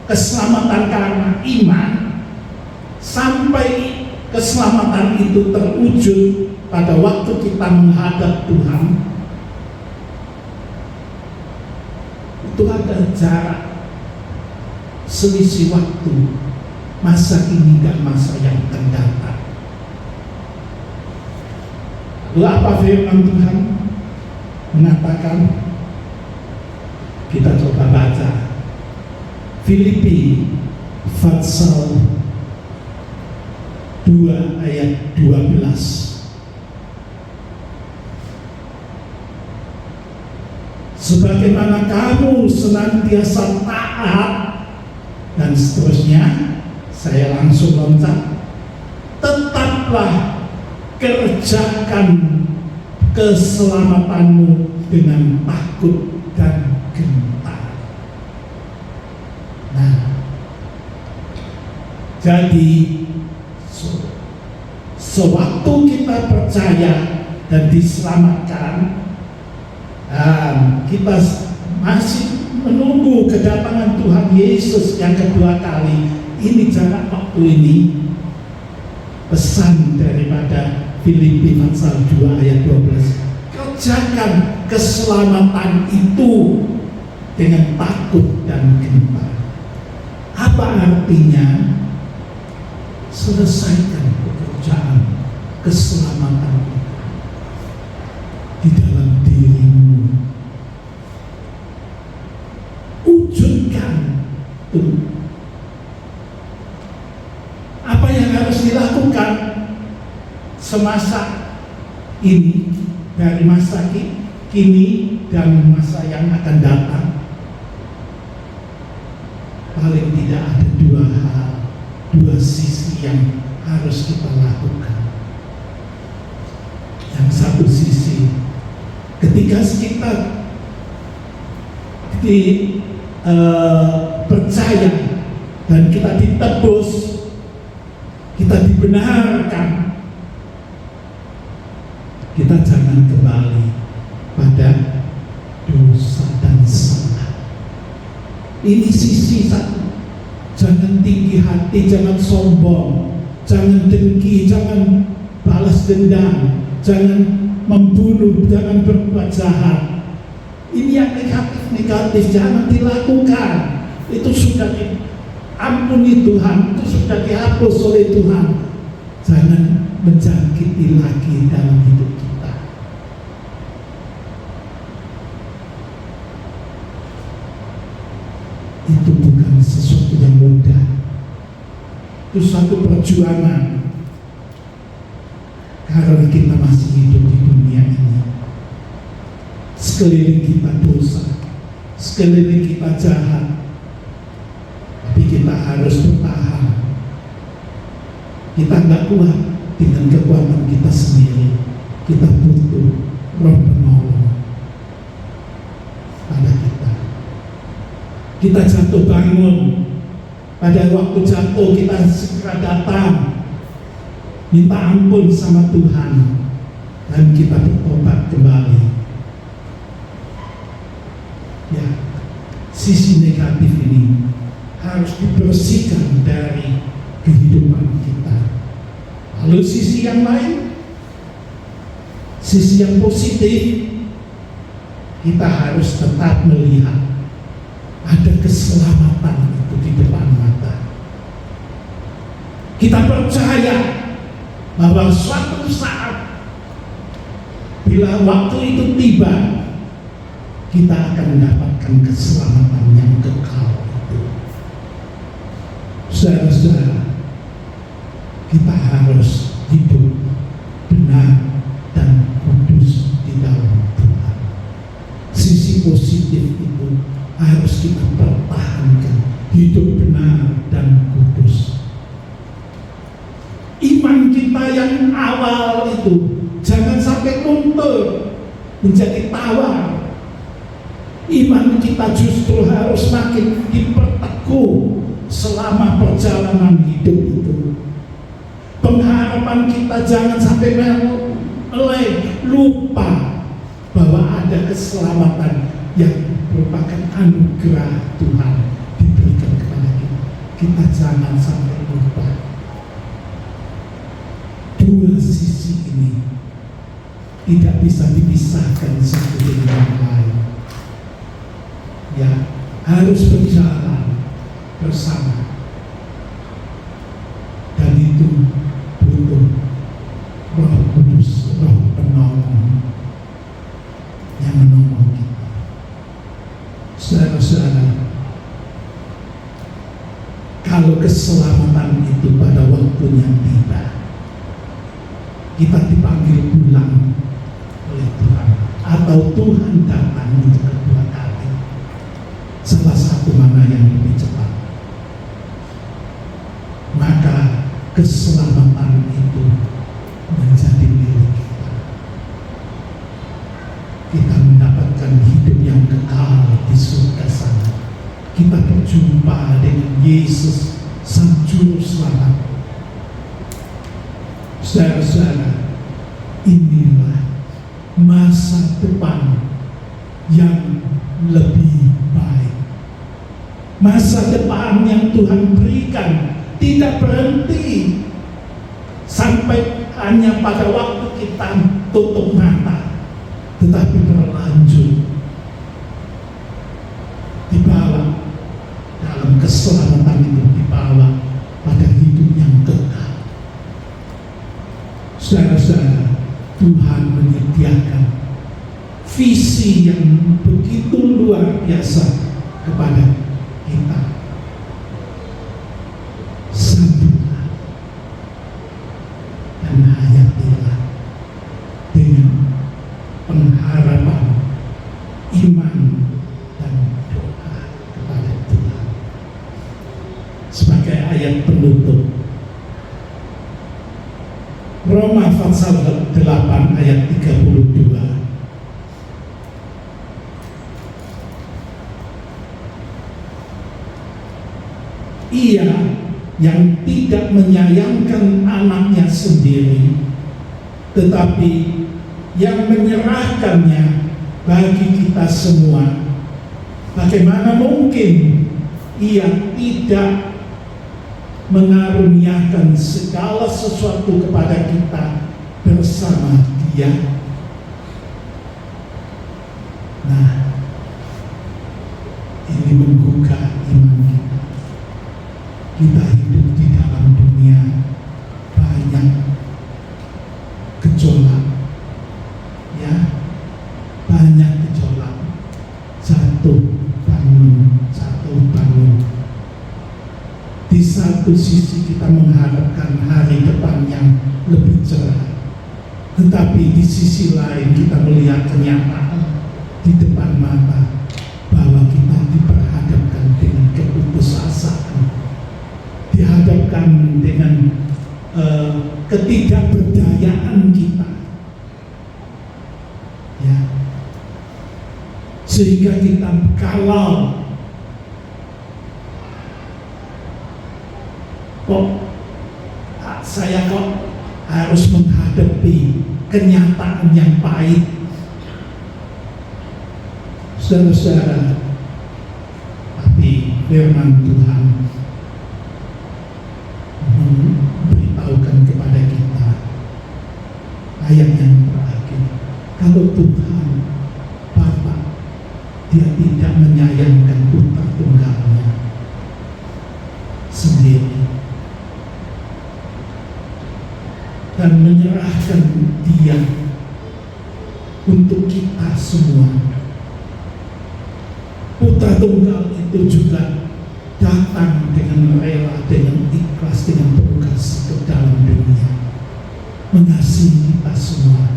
keselamatan karena iman, sampai keselamatan itu terwujud pada waktu kita menghadap Tuhan, itu ada jarak, selisih waktu, masa ini dan masa yang akan datang. Lalu apa firman Tuhan mengatakan? Kita coba baca Filipi pasal 2 ayat 12. sebagaimana kamu senantiasa taat, dan seterusnya. Saya langsung loncat. Tetaplah kerjakan keselamatanmu dengan takut dan gentar. Nah, jadi sewaktu kita percaya dan diselamatkan, dan kita masih menunggu kedatangan Tuhan Yesus yang kedua kali. Ini jarak waktu ini, pesan daripada Filipi pasal 2 ayat 12. Kerjakan keselamatan itu dengan takut dan gentar. Apa artinya? Selesaikan pekerjaan keselamatan di dalam dirimu. Wujudkan tuh. Apa yang harus dilakukan semasa ini, dari masa kini dan masa yang akan datang? Paling tidak ada dua sisi yang harus kita lakukan. Yang satu sisi, ketika kita percaya dan kita ditebus, kita dibenarkan, kita jangan kembali pada dosa dan salah. Ini sisi satu. Jangan tinggi hati, jangan sombong, jangan dengki, jangan balas dendam, jangan membunuh, jangan berbuat jahat. Ini yang negatif jangan dilakukan. Itu sudah diampuni Tuhan, itu sudah dihapus oleh Tuhan. Jangan menjangkiti lagi dalam hidup kita. Itu bukan sesuatu yang mudah. Itu satu perjuangan. Karena kita masih hidup di dunia ini. Sekeliling kita dosa, sekeliling kita jahat, tapi kita harus bertahan. Kita nggak kuat dengan kekuatan kita sendiri. Kita butuh Roh penolong pada kita. Kita jatuh bangun, pada waktu jatuh kita segera datang, minta ampun sama Tuhan, dan kita bertobat kembali. Ya, sisi negatif ini harus dibersihkan dari kehidupan kita. Lalu sisi yang lain, sisi yang positif, kita harus tetap melihat ada keselamatan itu di depan mata. Kita percaya bahwa suatu saat, bila waktu itu tiba, kita akan mendapatkan keselamatan yang kekal itu. Saudara-saudara, kita harus hidup benar dan kudus di dalam Tuhan. Sisi positif itu harus kita pertahankan, hidup benar dan kudus. Iman kita yang awal itu jangan sampai luntur menjadi tawar. Iman kita justru harus makin diperteguh selama perjalanan hidup itu. Pengharapan kita jangan sampai lupa bahwa ada keselamatan yang merupakan anugerah Tuhan diberikan kepada kita. Kita jangan sampai lupa. Dua sisi ini tidak bisa dipisahkan satu dengan yang lain. Ya, harus berjalan bersama, dan itu butuh Roh Kudus, Roh penolong yang menolong kita. Saudara-saudara, kalau keselamatan itu pada waktunya tiba, kita dipanggil pulang oleh Tuhan, atau Tuhan datang untuk kedua salah satu mana yang lebih cepat, maka keselamatan itu menjadi milik kita. Kita mendapatkan hidup yang kekal di surga sana. Kita berjumpa dengan Yesus Sang Juru Selamat. Saudara-saudara, inilah masa depan yang lebih baik. Masa depan yang Tuhan berikan tidak berhenti sampai hanya pada waktu kita tutup mata, tetapi berlanjut dibawa dalam keselamatan itu, dibawa pada hidup yang kekal. Saudara-saudara, Tuhan menyediakan visi yang begitu luar biasa kepada kita. Sambutlah dan hayatilah dengan pengharapan, iman, dan doa kepada Tuhan. Sebagai ayat penutup, Roma pasal 8 ayat 32. Ia yang tidak menyayangkan anaknya sendiri, tetapi yang menyerahkannya bagi kita semua, bagaimana mungkin ia tidak mengaruniakan segala sesuatu kepada kita bersama Dia? Nah, ini menggugah iman kita. Kita hidup di dalam dunia banyak gejolak, ya, banyak gejolak, jatuh bangun. Di satu sisi kita mengharapkan hari depan yang lebih cerah, tetapi di sisi lain kita melihat kenyataan di depan mata bahwa kita diperhadapkan dengan keputusasaan, dihadapkan dengan ketidakberdayaan kita, ya, sehingga kita kalau saya harus menghadapi kenyataan yang pahit. Saudara-saudara, tapi firman Tuhan memberitahukan kepada kita ayat yang terakhir, kalau Tuhan Bapa, Dia tidak menyayangkan putra tunggalnya sendiri dan menyerahkan Dia untuk kita semua. Putra tunggal itu juga datang dengan rela, dengan ikhlas, dengan penuh kasih ke dalam dunia, mengasihi kita semua.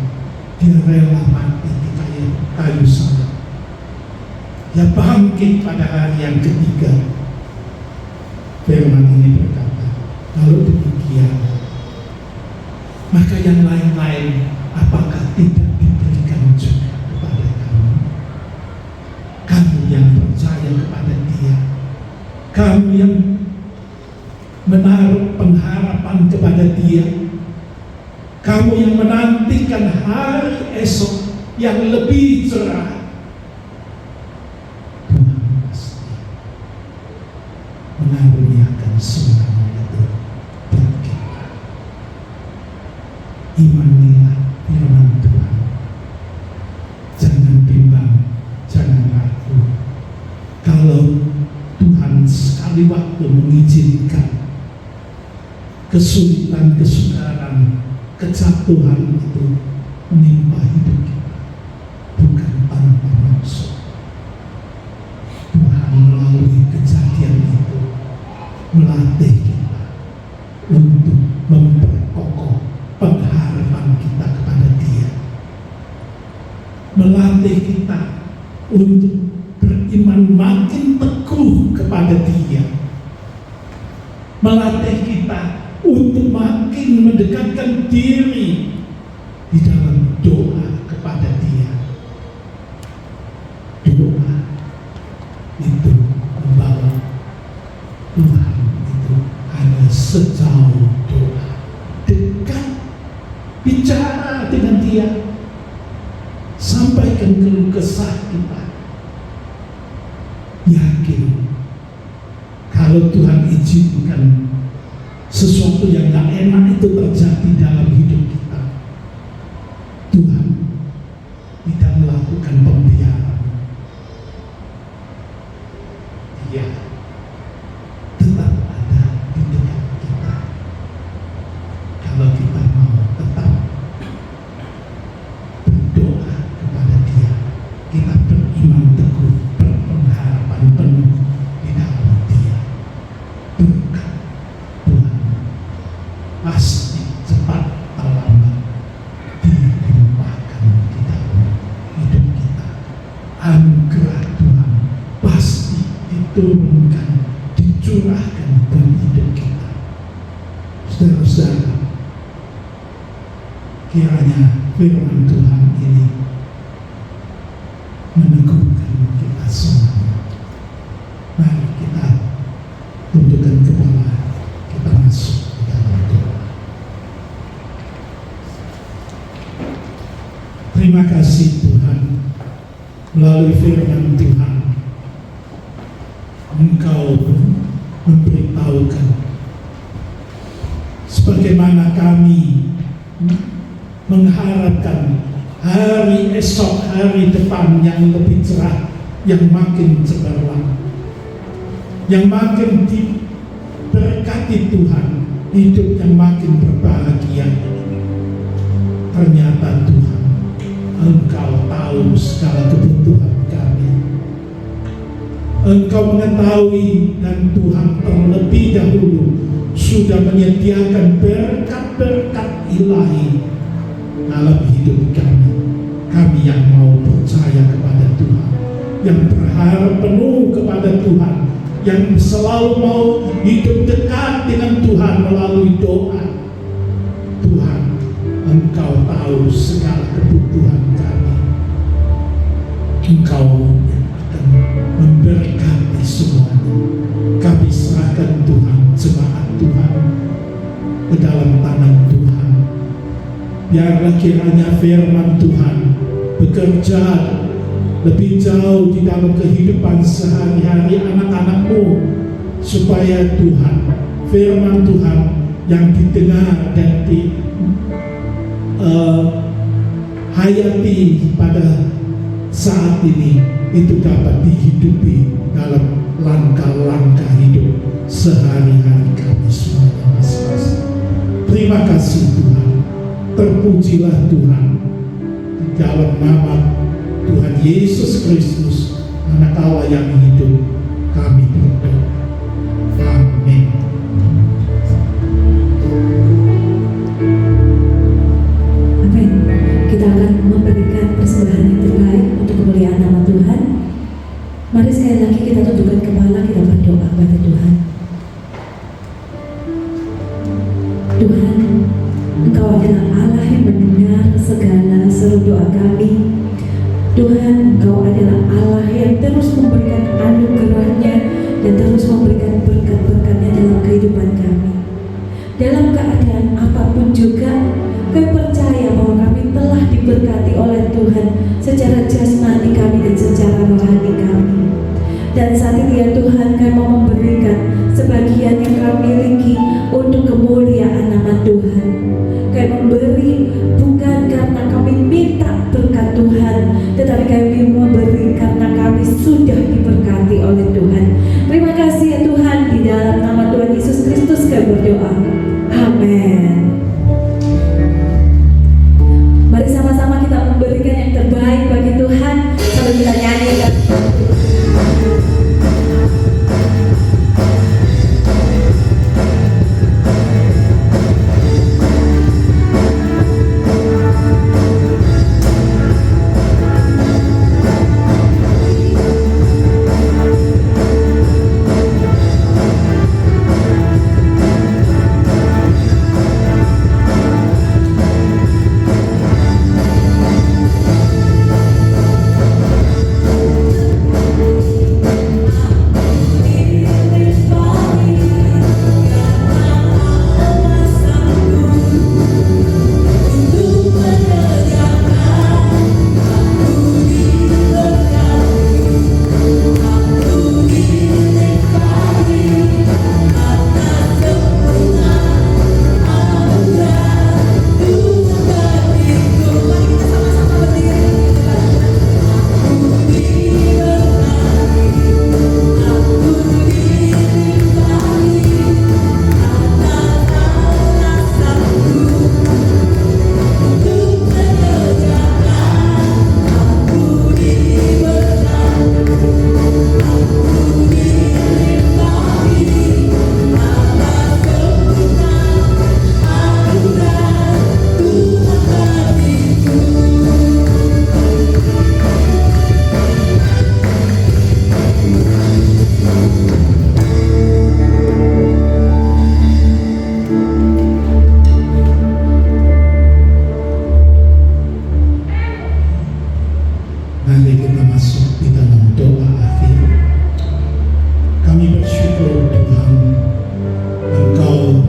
Dia rela mati di kayu salib. Dia bangkit pada hari yang ketiga. Firman ini berkata, kalau demikian, maka yang lain-lain apakah tidak diberikan juga kepada kamu? Kamu yang percaya kepada Dia, kamu yang menaruh pengharapan kepada Dia, kamu yang menantikan hari esok yang lebih cerah, Tuhan pasti mengaruniakan semuanya itu bagi kita. Imanilah firman Tuhan, jangan bimbang, jangan ragu. Kalau Tuhan sekali waktu mengizinkan kesulitan, kesukaran, kejatuhan itu menimpa hidup kita, bukan tanpa maksud. Tuhan melalui kejadian itu melatih kita untuk memperkokoh pengharapan kita kepada Dia, melatih kita untuk beriman makin kepada Dia, melatih kita untuk makin mendekatkan diri di dalam doa kepada Dia. Doa itu membawa Tuhan itu hanya sejauh doa, dekat, bicara dengan Dia, sampaikan keluh kesah kita. Yakin kalau Tuhan izinkan sesuatu yang gak enak itu terjadi dalam hidup kita, Tuhan tidak melakukan pembiaran. Dia tetap ada di dekat kita kalau kita mau tetap berdoa kepada Dia, kita beriman teguh, berpengharapan penuh di dalam Dia. Berkat Tuhan pasti cepat atau lambat dilimpahkan di dalam hidup kita. Anugerah Tuhan pasti diturunkan, dicurahkan dalam hidup kita. Saudara-saudara, kiranya firman Tuhan ini meneguhkan kita semuanya. Mari kita tundukkan kepala, kita masuk ke dalam doa. Terima kasih Tuhan, melalui firman Tuhan Engkau memberitahukan sebagaimana kami mengharapkan hari esok, hari depan yang lebih cerah, yang makin cemerlang, yang makin diberkati Tuhan, hidup yang makin berbahagia. Ternyata Tuhan, Engkau tahu segala kebutuhan kami. Engkau mengetahui, dan Tuhan terlebih dahulu sudah menyediakan berkat-berkat ilahi dalam hidup kami. Kami yang mau percaya kepada Tuhan, yang berharap penuh kepada Tuhan, yang selalu mau hidup dekat dengan Tuhan melalui doa. Tuhan, Engkau tahu segala kebutuhan kami. Engkau yang akan memberkati semuanya. Kami serahkan Tuhan, jemaat Tuhan, ke dalam tangan Tuhan. Biarlah kiranya firman Tuhan bekerja lebih jauh di dalam kehidupan sehari-hari anak-anak-Mu, supaya Tuhan, firman Tuhan yang didengar dan hayati pada saat ini itu dapat dihidupi dalam langkah-langkah hidup sehari-hari kami semuanya masing-masing. Terima kasih Tuhan, terpujilah Tuhan. Di dalam nama Tuhan Yesus Kristus, Anak Allah yang hidup, kami berdoa. Amin. Amin. Kita akan memberikan persembahan yang terbaik untuk kemuliaan nama Tuhan. Mari sekali lagi kita tundukkan kepala, kita berdoa kepada Tuhan. Tuhan, Engkau adalah Allah yang mendengar segala seru doa kami. Tuhan, Engkau adalah Allah yang terus memberikan anugerah-Nya dan terus memberikan berkat-berkat-Nya dalam kehidupan kami. Dalam keadaan apapun juga, kami percaya bahwa kami telah diberkati oleh Tuhan secara jasmani kami dan secara rohani kami. Dan saat ini ya Tuhan, kami mau memberikan sebagian yang kami miliki untuk kemuliaan nama Tuhan. Kami memberi bukan karena kami minta berkat Tuhan, tetapi kami memberi karena kami sudah diberkati oleh Tuhan. Terima kasih ya Tuhan, di dalam nama Tuhan Yesus Kristus kami berdoa. Amin. Mari sama-sama kita memberikan yang terbaik bagi Tuhan sambil kita nyanyikan. Mari kita masuk di dalam doa akhir. Kami bersyukur Tuhan, Engkau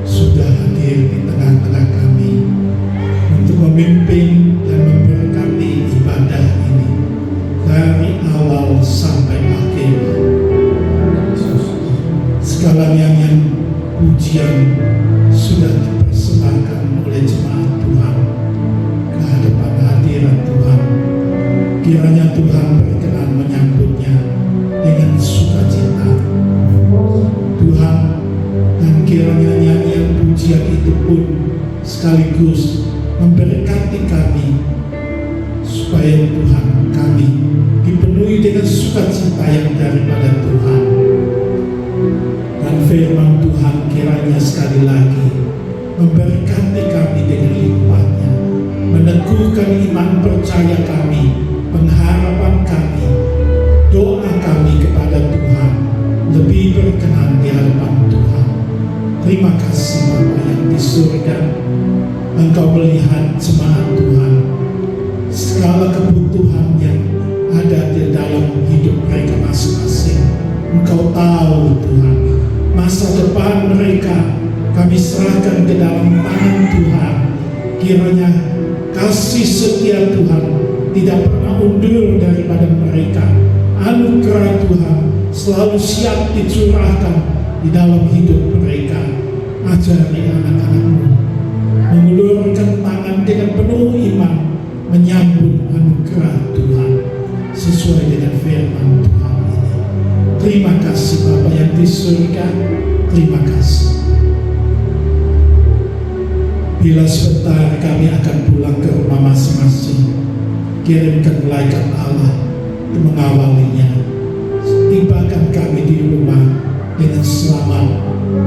sudah hadir di tengah-tengah kami untuk memimpin dan memberkati ibadah ini dari awal sampai akhir. Segalanya yang pujian sudah dipersembahkan oleh jemaat Tuhan ke hadapan hadirat Tuhan. Kiranya Tuhan berkenan menyambutnya dengan sukacita. Tuhan, dan kiranya nyanyian pujian itu pun sekaligus memberkati kami, supaya Tuhan kami dipenuhi dengan sukacita yang daripada Tuhan. Dan firman Tuhan kiranya sekali lagi memberkati kami dengan limpahnya, meneguhkan iman percaya kami, pengharapan kami, doa kami kepada Tuhan lebih berkenan di hadapan Tuhan. Terima kasih Bapa yang di surga, Engkau melihat jemaat Tuhan, segala kebutuhan yang ada di dalam hidup mereka masing-masing. Engkau tahu Tuhan, masa depan mereka kami serahkan ke dalam tangan Tuhan. Kiranya kasih setia Tuhan tidak pernah undur daripada mereka. Anugerah Tuhan selalu siap dicurahkan di dalam hidup mereka. Ajari anak-anak-Mu mengulurkan tangan dengan penuh iman, menyambut anugerah Tuhan sesuai dengan firman Tuhan ini. Terima kasih Bapa yang di surga, terima kasih. Bila sebentar kami akan pulang ke rumah masing-masing, kirimkan malaikat Allah untuk mengawalinya. Tibakan kami di rumah dengan selamat,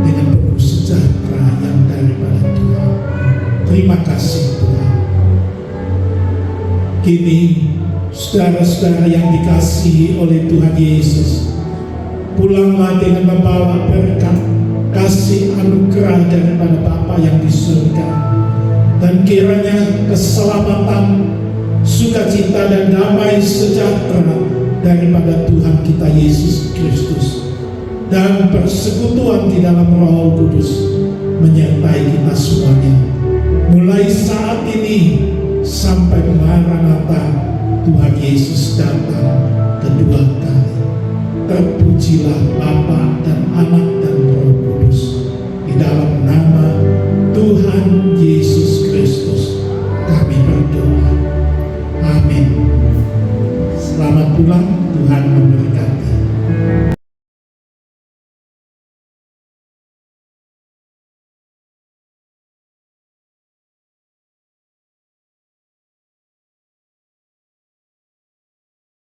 dengan penuh sejahtera yang daripada Tuhan. Terima kasih Tuhan. Kini saudara-saudara yang dikasihi oleh Tuhan Yesus, pulanglah dengan membawa berkat, kasih anugerah daripada Bapa yang di surga. Dan kiranya keselamatan, sukacita dan damai sejahtera daripada Tuhan kita Yesus Kristus dan persekutuan di dalam Roh Kudus menyertai kita semuanya, mulai saat ini sampai Maranatha Tuhan Yesus datang kedua kali. Terpujilah Bapa dan Anak dan Roh Kudus. Di dalam nama Tuhan Yesus Kristus kami berdoa. Amin. Selamat pulang, Tuhan memberkati.